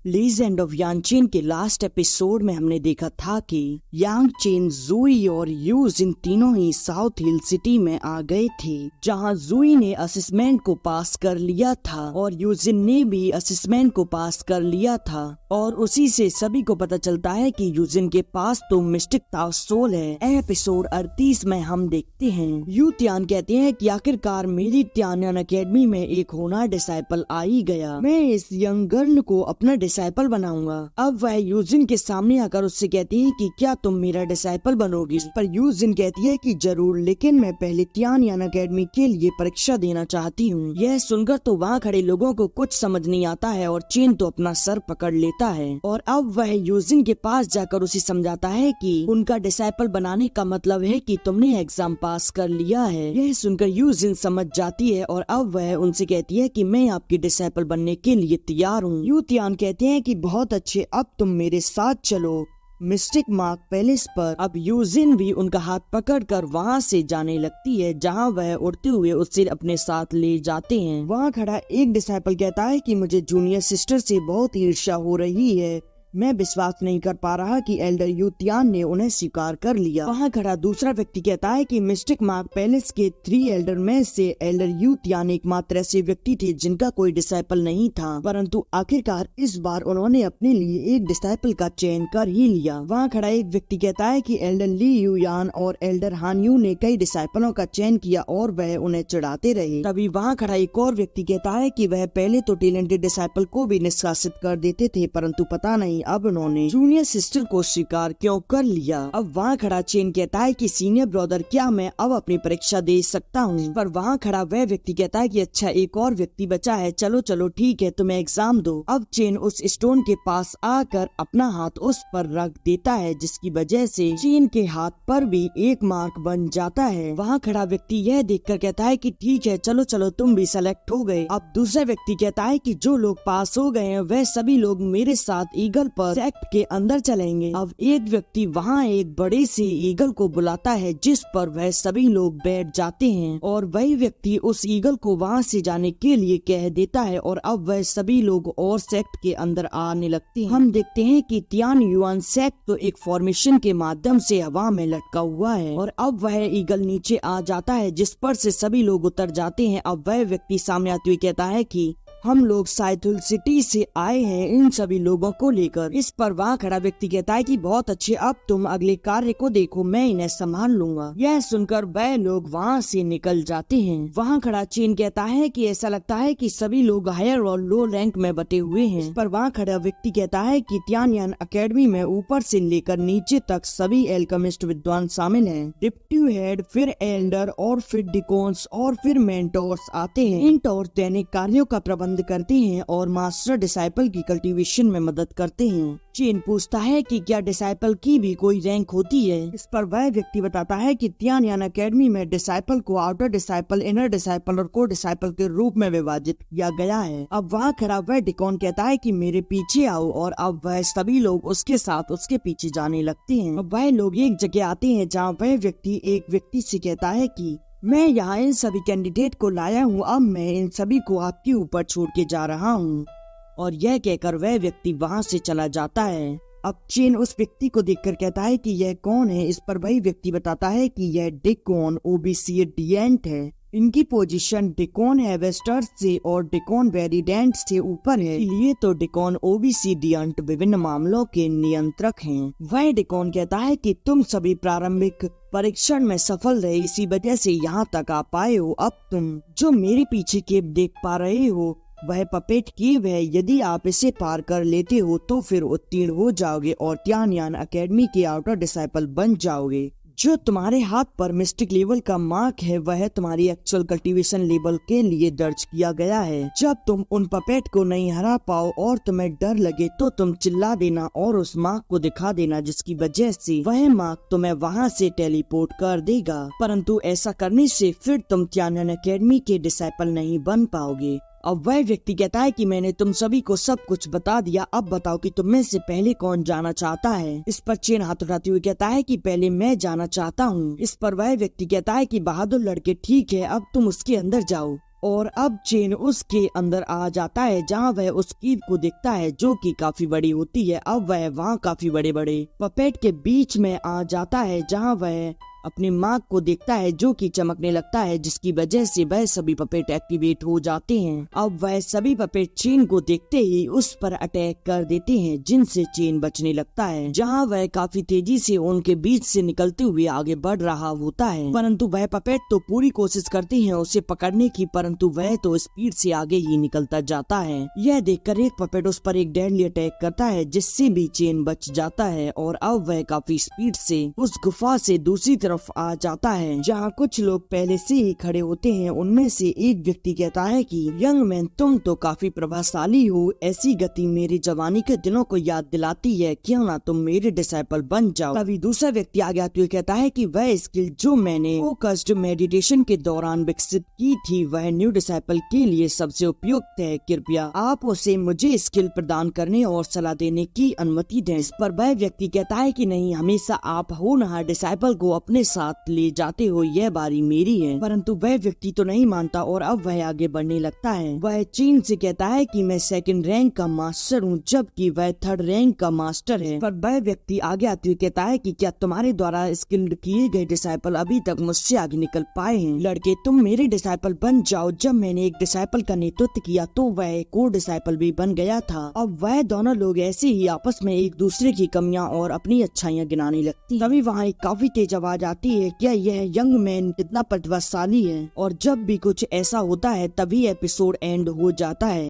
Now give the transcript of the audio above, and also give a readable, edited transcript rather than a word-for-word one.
Legend of Yang chain के last episode में हमने देखा था कि यांग चेन, जुई और यूज इन तीनों ही साउथ हिल सिटी में आ गए थे, जहां जुई ने असेसमेंट को पास कर लिया था और यूजिन ने भी असेसमेंट को पास कर लिया था। और उसी से सभी को पता चलता है कि यूजिन के पास तो मिस्टिक ताओ सोल है। एपिसोड 38 में हम देखते हैं यू त्यान कहते हैं कि आखिरकार मेरी त्यानयान अकेडमी में एक होनहार डिसाइपल आ ही गया। मैं इस यंग गर्ल को अपना डिसाइपल बनाऊंगा। अब वह यूजिन के सामने आकर उससे कहती है कि क्या तुम मेरा डिसाइपल बनोगी? पर यूजिन कहती है कि जरूर, लेकिन मैं पहले त्यानयान अकेडमी के लिए परीक्षा देना चाहती हूँ। यह सुनकर तो वहाँ खड़े लोगों को कुछ समझ नहीं आता है और चेन तो अपना सर पकड़ लेता है और अब वह यूजिन के पास जाकर उसे समझाता है कि उनका डिसाइपल बनाने का मतलब है कि तुमने एग्जाम पास कर लिया है। यह सुनकर यूजिन समझ जाती है और अब वह उनसे कहती है कि मैं आपकी डिसाइपल बनने के लिए तैयार हूँ। यू त्यान कहते हैं कि बहुत अच्छे, अब तुम मेरे साथ चलो मिस्टिक मार्क पैलेस पर। अब यूजिन भी उनका हाथ पकड़कर वहाँ से जाने लगती है, जहाँ वह उड़ते हुए उससे अपने साथ ले जाते हैं। वहाँ खड़ा एक डिसाइपल कहता है कि मुझे जूनियर सिस्टर से बहुत ईर्ष्या हो रही है। मैं विश्वास नहीं कर पा रहा कि एल्डर यू त्यान ने उन्हें स्वीकार कर लिया। वहाँ खड़ा दूसरा व्यक्ति कहता है कि मिस्टिक मार्क पैलेस के 3 एल्डर में से एल्डर यू त्यान एकमात्र ऐसे व्यक्ति थे जिनका कोई डिसाइपल नहीं था, परंतु आखिरकार इस बार उन्होंने अपने लिए एक डिसाइपल का चयन कर ही लिया। वहाँ खड़ा एक व्यक्ति कहता है कि एल्डर ली यू यान और एल्डर हान यू ने कई डिसाइपलों का चयन किया और वह उन्हें चिढ़ाते रहे। तभी वहाँ खड़ा एक और व्यक्ति कहता है कि वह पहले तो टैलेंटेड डिसाइपल को भी निष्कासित कर देते थे, परंतु पता नहीं अब उन्होंने जूनियर सिस्टर को स्वीकार क्यों कर लिया। अब वहाँ खड़ा चेन कहता है कि सीनियर ब्रदर, क्या मैं अब अपनी परीक्षा दे सकता हूँ? पर वहाँ खड़ा वह व्यक्ति कहता है कि अच्छा, एक और व्यक्ति बचा है, चलो चलो ठीक है, तुम्हें एग्जाम दो। अब चेन उस स्टोन के पास आकर अपना हाथ उस पर रख देता है, जिसकी वजह से चेन के हाथ पर भी एक मार्क बन जाता है। वहाँ खड़ा व्यक्ति यह देखकर कहता है कि ठीक है, चलो चलो, तुम भी सेलेक्ट हो गए। अब दूसरा व्यक्ति कहता है कि जो लोग पास हो गए हैं वह सभी लोग मेरे साथ ईगल पर सेक्ट के अंदर चलेंगे। अब एक व्यक्ति वहाँ एक बड़े से ईगल को बुलाता है, जिस पर वह सभी लोग बैठ जाते हैं और वही व्यक्ति उस ईगल को वहाँ से जाने के लिए कह देता है और अब वह सभी लोग और सेक्ट के अंदर आने लगते हैं। हम देखते हैं कि त्यान युआन सेक्ट तो एक फॉर्मेशन के माध्यम से हवा में लटका हुआ है और अब वह ईगल नीचे आ जाता है, जिस पर से सभी लोग उतर जाते हैं। अब वह व्यक्ति सामने आते हुए कहता है कि हम लोग साउथ हिल सिटी से आए हैं इन सभी लोगों को लेकर। इस पर वहाँ खड़ा व्यक्ति कहता है कि बहुत अच्छे, अब तुम अगले कार्य को देखो, मैं इन्हें संभाल लूंगा। यह सुनकर वह लोग वहाँ से निकल जाते हैं। वहाँ खड़ा चेन कहता है कि ऐसा लगता है कि सभी लोग हायर और लो रैंक में बटे हुए हैं। इस पर वहाँ खड़ा व्यक्ति कहता है कि त्यानयान अकेडमी में ऊपर से लेकर नीचे तक सभी एल्केमिस्ट विद्वान शामिल हैं। डिप्टी हेड, फिर एल्डर और फिर डिकोन्स और फिर मेंटोर्स आते हैं। इन टॉर्स दैनिक कार्यों का प्रबंध करते हैं और मास्टर डिसाइपल की कल्टीवेशन में मदद करते हैं। चेन पूछता है कि क्या डिसाइपल की भी कोई रैंक होती है? इस पर वह व्यक्ति बताता है कि त्यानयान अकेडमी में डिसाइपल को आउटर डिसाइपल, इनर डिसाइपल और को डिसाइपल के रूप में विभाजित किया गया है। अब वहाँ खड़ा वह डिकॉन कहता है कि मेरे पीछे आओ और अब वह सभी लोग उसके साथ उसके पीछे जाने लगते हैं। अब वह लोग एक जगह आते हैं जहाँ वह व्यक्ति एक व्यक्ति से कहता है कि मैं यहाँ इन सभी कैंडिडेट को लाया हूँ, अब मैं इन सभी को आपके ऊपर छोड़ के जा रहा हूँ। और यह कहकर वह व्यक्ति वहाँ से चला जाता है। अब चेन उस व्यक्ति को देखकर कहता है कि यह कौन है? इस पर वही व्यक्ति बताता है कि यह डिकॉन ओबीसीडिएंट है। इनकी पोजीशन डिकॉन हेवेस्टर से और डिकॉन वेरिडेंट से ऊपर है, इसलिए तो डिकॉन ओबीसीडिएंट विभिन्न मामलों के नियंत्रक हैं। वह डिकॉन कहता है कि तुम सभी प्रारंभिक परीक्षण में सफल रहे, इसी वजह से यहाँ तक आ पाए हो। अब तुम जो मेरे पीछे केव देख पा रहे हो वह पपेट केव है। यदि आप इसे पार कर लेते हो तो फिर उत्तीर्ण हो जाओगे और त्यानयान अकेडमी के आउटर डिसाइपल बन जाओगे। जो तुम्हारे हाथ पर मिस्टिक लेवल का मार्क है वह तुम्हारी एक्चुअल कल्टीवेशन लेवल के लिए दर्ज किया गया है। जब तुम उन पपेट को नहीं हरा पाओ और तुम्हें डर लगे तो तुम चिल्ला देना और उस मार्क को दिखा देना, जिसकी वजह से वह मार्क तुम्हें वहां से टेलीपोर्ट कर देगा। परंतु ऐसा करने से फिर तुम त्यानयान अकेडमी के डिसाइपल नहीं बन पाओगे। अब वह व्यक्ति कहता है कि मैंने तुम सभी को सब कुछ बता दिया, अब बताओ कि तुम में से पहले कौन जाना चाहता है? इस पर चेन हाथ उठाते हुए कहता है कि पहले मैं जाना चाहता हूँ। इस पर वह व्यक्ति कहता है कि बहादुर लड़के, ठीक है, अब तुम उसके अंदर जाओ। और अब चेन उसके अंदर आ जाता है जहाँ वह उस कीव को देखता है जो कि काफी बड़ी होती है। अब वह वहाँ काफी बड़े बड़े पपेट के बीच में आ जाता है जहाँ वह अपनी माँ को देखता है जो कि चमकने लगता है, जिसकी वजह से वह सभी पपेट एक्टिवेट हो जाते हैं। अब वह सभी पपेट चेन को देखते ही उस पर अटैक कर देते हैं, जिनसे चेन बचने लगता है। जहां वह काफी तेजी से उनके बीच से निकलते हुए आगे बढ़ रहा होता है, परंतु वह पपेट तो पूरी कोशिश करते हैं उसे पकड़ने की, परंतु वह तो स्पीड से आगे ही निकलता जाता है। यह देखकर एक पपेट उस पर एक डेडली अटैक करता है, जिससे भी चेन बच जाता है और अब वह काफी स्पीड से उस गुफा से दूसरी तरफ आ जाता है जहाँ कुछ लोग पहले से ही खड़े होते हैं। उनमें से एक व्यक्ति कहता है कि यंग मैन, तुम तो काफी प्रभावशाली हो, ऐसी गति मेरी जवानी के दिनों को याद दिलाती है, क्यों ना तुम मेरे डिसाइपल बन जाओ। तभी दूसरा व्यक्ति आगे आते हुए कहता है कि वह स्किल जो मैंने फोकस्ड मेडिटेशन के दौरान विकसित की थी वह न्यू डिसाइपल के लिए सबसे उपयुक्त है, कृपया आप उसे मुझे स्किल प्रदान करने और सलाह देने की अनुमति दें। इस पर वह व्यक्ति कहता है कि नहीं, हमेशा आप होनहार डिसाइपल को अपने साथ ले जाते हो, यह बारी मेरी है। परंतु वह व्यक्ति तो नहीं मानता और अब वह आगे बढ़ने लगता है। वह चेन से कहता है कि मैं सेकंड रैंक का मास्टर हूँ, जबकि वह थर्ड रैंक का मास्टर है। पर वह व्यक्ति आगे आते हुए कहता है कि क्या तुम्हारे द्वारा स्किल्ड किए गए डिसाइपल अभी तक मुझसे आगे निकल पाए हैं? लड़के, तुम मेरे डिसाइपल बन जाओ। जब मैंने एक डिसाइपल का नेतृत्व किया तो वह एक और डिसाइपल भी बन गया था। अब वह दोनों लोग ऐसे ही आपस में एक दूसरे की कमियां और अपनी अच्छाइयां गिनाने लगती। तभी वहाँ एक काफी तेज आवाज आती है, क्या यह यंग मैन कितना प्रतिभाशाली है। और जब भी कुछ ऐसा होता है तभी एपिसोड एंड हो जाता है।